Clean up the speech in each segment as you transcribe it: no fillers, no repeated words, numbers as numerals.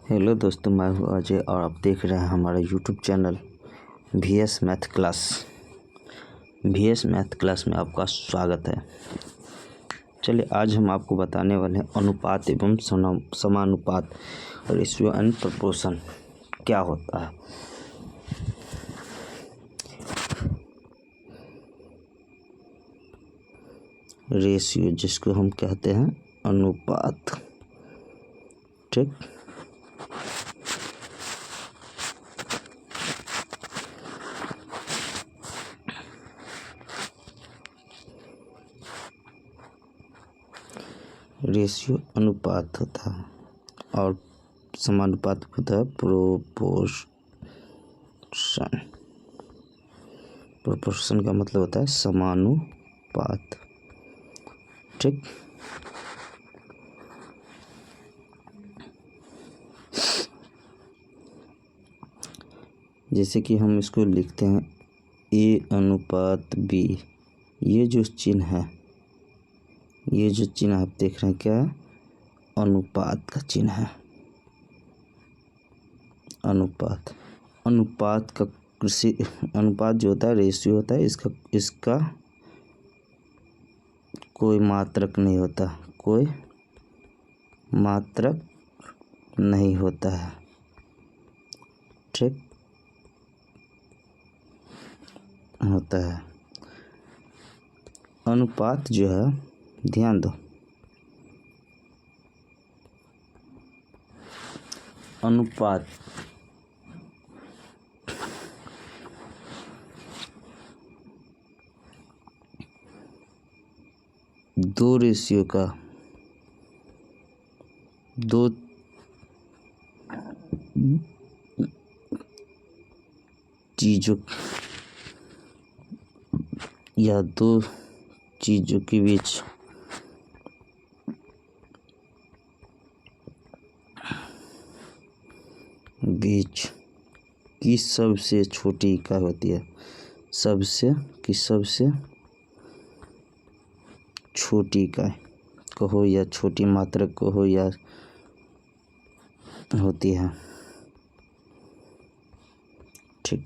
Hello दोस्तों, मैं हूँ अजय और आप देख रहे हैं हमारा YouTube channel VS math class. VS math class में आपका स्वागत है। चलिए, आज हम आपको बताने वाले हैं अनुपात एवं समानुपात और रेशियो एंड प्रोपोर्शन क्या होता है। रेशियो जिसको हम कहते हैं अनुपात, ठीक। रेशियो अनुपात होता है और समानुपात होता है प्रोपोर्शन। प्रोपोर्शन का मतलब होता है समानुपात, ठीक। जैसे कि हम इसको लिखते हैं A/B। ये जो चिन्ह है, ये जो चिन्ह आप देख रहे हैं क्या है? अनुपात का चिन्ह है। अनुपात का अनुपात जो होता है, रेशियो होता है, इसका कोई मात्रक नहीं होता, कोई मात्रक नहीं होता है, ठीक होता है। अनुपात जो है, ध्यान दो, अनुपात दो रेशियो का, दो चीज़ों या दो चीज़ों के बीच की सबसे छोटी इकाई होती है। सबसे छोटी इकाई कहो या छोटी मात्रक कहो या होती है, ठीक।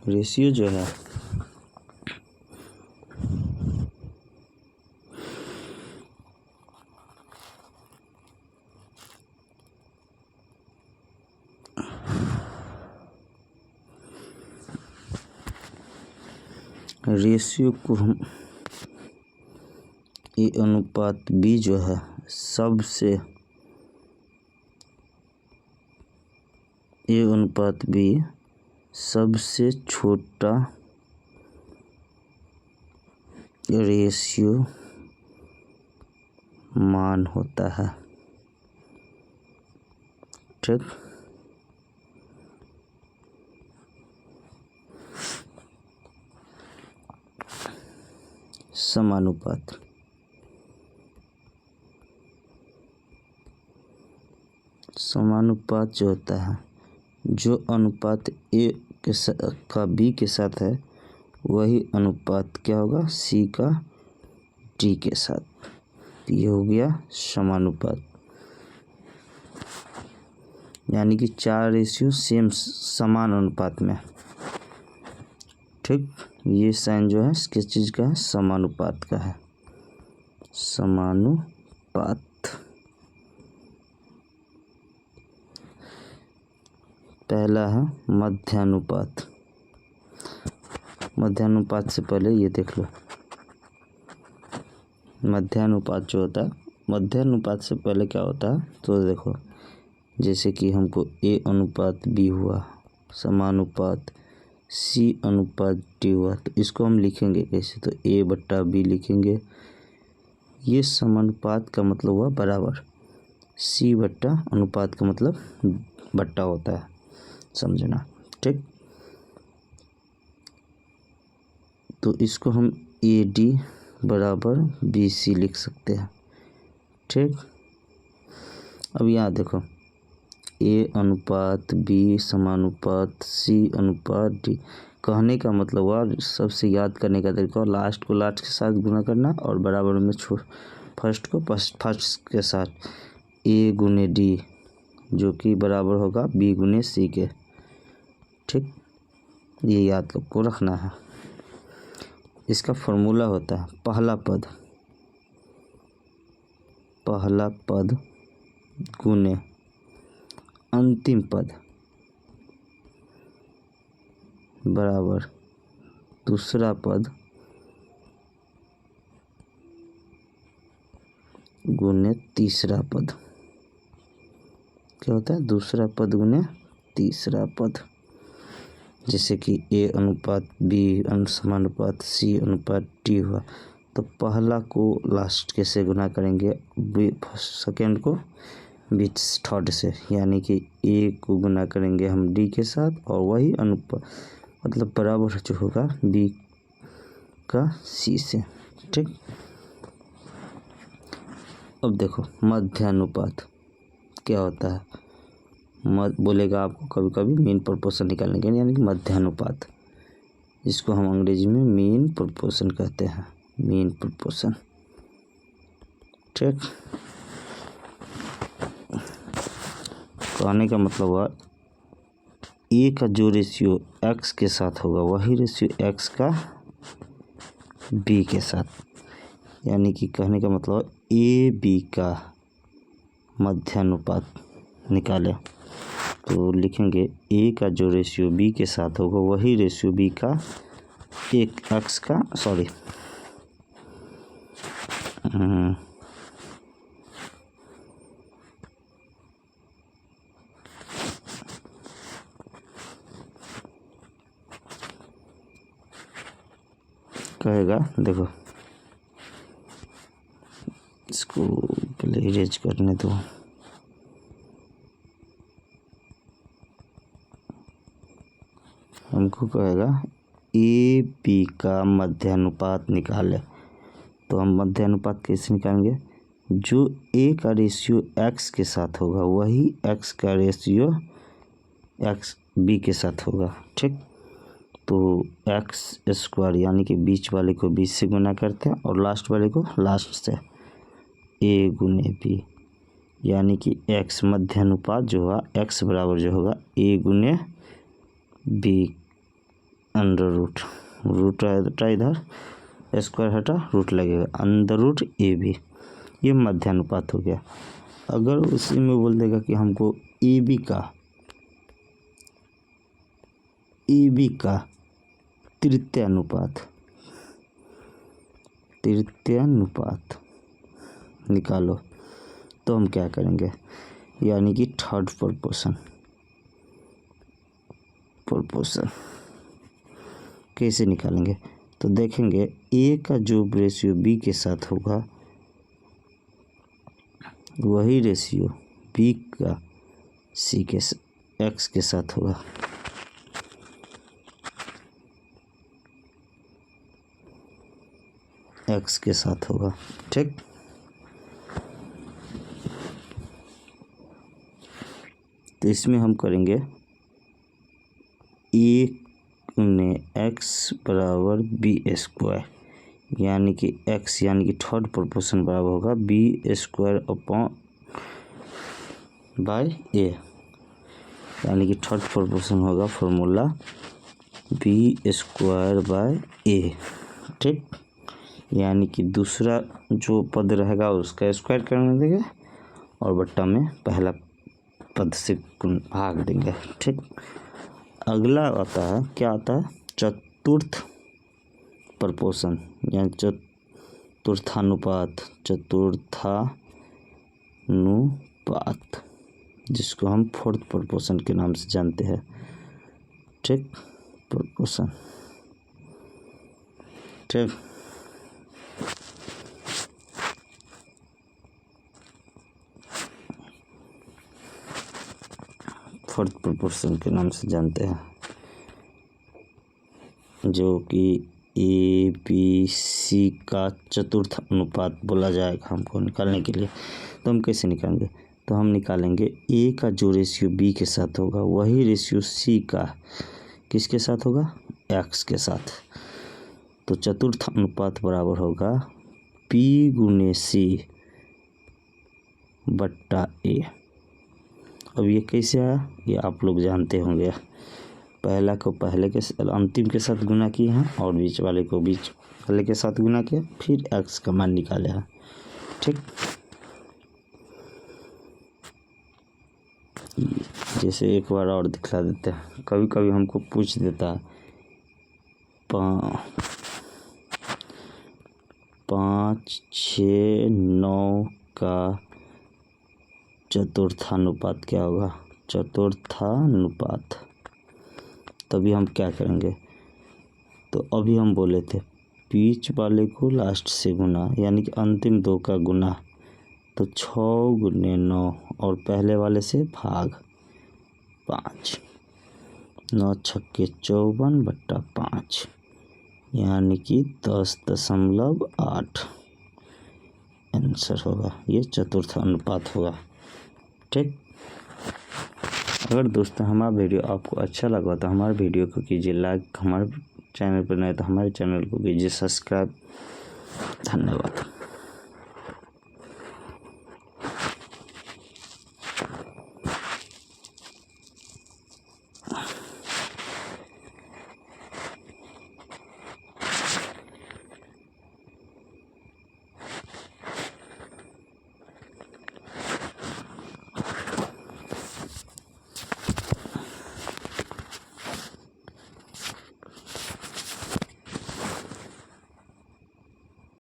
रेशियो जो है, रेशियो को हम A/B जो है, A/B सबसे छोटा रेशियो मान होता है, ठीक। समानुपात जो होता है, जो अनुपात A का B के साथ है, वही अनुपात क्या होगा C का D के साथ। ये हो गया समानुपात, यानी कि 4 रेशियो समान अनुपात में, ठीक। ये साइन जो है किस चीज़ का है? समानुपात का है। समानुपात पहला है मध्यानुपात। मध्यानुपात से पहले ये देख लो, मध्यानुपात जो होता है, मध्यानुपात से पहले क्या होता है तो देखो, जैसे कि हमको A/B हुआ, समानुपात C/D हुआ, तो इसको हम लिखेंगे कैसे? तो A/B लिखेंगे। ये समानुपात का मतलब हुआ बराबर, C/अनुपात का मतलब बट्टा होता है, समझना, ठीक। तो इसको हम AD बराबर BC लिख सकते हैं, ठीक। अब यहाँ देखो, A/B समानुपात C/D। कहने का मतलब हुआ, सबसे याद करने का तरीका, लास्ट को लास्ट के साथ गुना करना और बराबर में फर्स्ट को फर्स्ट के साथ, ए गुने डी जो कि बराबर होगा बी गुने सी के। ठीक, ये याद आपको रखना है। इसका फॉर्मूला होता है पहला पद गुने अंतिम पद बराबर दूसरा पद गुने तीसरा पद। क्या होता है? दूसरा पद गुने तीसरा पद। जैसे कि ए अनुपात बी समानुपात सी अनुपात टी हुआ, तो पहला को लास्ट के से गुना करेंगे, सेकेंड को बीच थर्ड से, यानी कि ए को गुना करेंगे हम डी के साथ और वही अनुपात मतलब बराबर जो होगा बी का सी से। ठीक, अब देखो मध्यानुपात क्या होता है। बोलेगा आपको कभी कभी मीन प्रोपोर्शन निकालने के लिए, यानी कि मध्यानुपात, जिसको हम अंग्रेजी में मीन प्रोपोर्शन कहते हैं, मीन प्रोपोर्शन। ठीक, कहने का मतलब हुआ ए का जो रेशियो एक्स के साथ होगा वही रेशियो एक्स का बी के साथ, यानी कि कहने का मतलब ए बी का मध्यानुपात निकालें, तो लिखेंगे ए का जो रेशियो बी के साथ होगा वही रेशियो बी का एक एक्स का कहेगा। देखो इसको पहले इरेज करने दो। हमको कहेगा ए बी का मध्यानुपात निकाले, तो हम मध्यानुपात कैसे निकालेंगे? जो ए का रेशियो एक्स के साथ होगा वही एक्स का रेशियो एक्स बी के साथ होगा। ठीक, तो एक्स स्क्वायर यानी कि बीच वाले को बीच से गुना करते हैं और लास्ट वाले को लास्ट से, ए गुने बी, यानी कि एक्स मध्यानुपात जो होगा एक्स बराबर जो होगा ए गुने बी अंडर रूट हटा इधर, स्क्वायर हटा रूट लगेगा, अंडर रूट ए बी, ये मध्यानुपात हो गया। अगर उसी में बोल देगा कि हमको ए बी का तृतीयानुपात निकालो, तो हम क्या करेंगे? यानी कि थर्ड प्रोपोर्शन कैसे निकालेंगे? तो देखेंगे ए का जो रेशियो बी के साथ होगा वही रेशियो बी का सी के एक्स के साथ होगा। एक्स के साथ होगा। ठीक, तो इसमें हम करेंगे ए गुने एक्स बराबर बी स्क्वायर, यानी कि एक्स यानी कि थर्ड प्रोपोर्शन बराबर होगा बी स्क्वायर अपॉन बाय ए, यानी कि थर्ड प्रोपोर्शन होगा फॉर्मूला बी स्क्वायर बाय ए। ठीक, यानी कि दूसरा जो पद रहेगा उसका स्क्वायर करने देंगे और बट्टा में पहला पद से भाग देंगे। ठीक, अगला आता है, क्या आता है? चतुर्थ प्रोपोर्शन यानी चतुर्थानुपात, जिसको हम फोर्थ प्रोपोर्शन के नाम से जानते हैं। ठीक, प्रोपोर्शन। ठीक, फोर्थ प्रोपोर्शन के नाम से जानते हैं, जो कि ए बी सी का चतुर्थ अनुपात बोला जाएगा हमको निकालने के लिए। तो हम कैसे निकालेंगे? तो हम निकालेंगे ए का जो रेशियो बी के साथ होगा वही रेशियो सी का किसके साथ होगा? एक्स के साथ। तो चतुर्थ अनुपात बराबर होगा पी गुने सी बट्टा ए। अब ये कैसे आया ये आप लोग जानते होंगे। पहला को पहले के अंतिम के साथ गुना किए हैं और बीच वाले को बीच वाले के साथ गुना किया, फिर x का मान निकाले हैं। ठीक, जैसे एक बार और दिखला देते हैं। कभी कभी हमको पूछ देता है 5, 6, 9 का चतुर्थानुपात क्या होगा, चतुर्थानुपात। तभी हम क्या करेंगे, तो अभी हम बोले थे बीच वाले को लास्ट से गुना, यानी कि अंतिम दो का गुना, तो 6 गुने 9 और पहले वाले से भाग 5, 9 छक्के 54 बट्टा 5, यानी कि 10.8 आंसर होगा। ये चतुर्थ अनुपात होगा। ठीक, अगर दोस्तों हमारा वीडियो आपको अच्छा लगा तो हमारे वीडियो को कीजिए लाइक, हमारे चैनल पर नए तो हमारे चैनल को कीजिए सब्सक्राइब। धन्यवाद।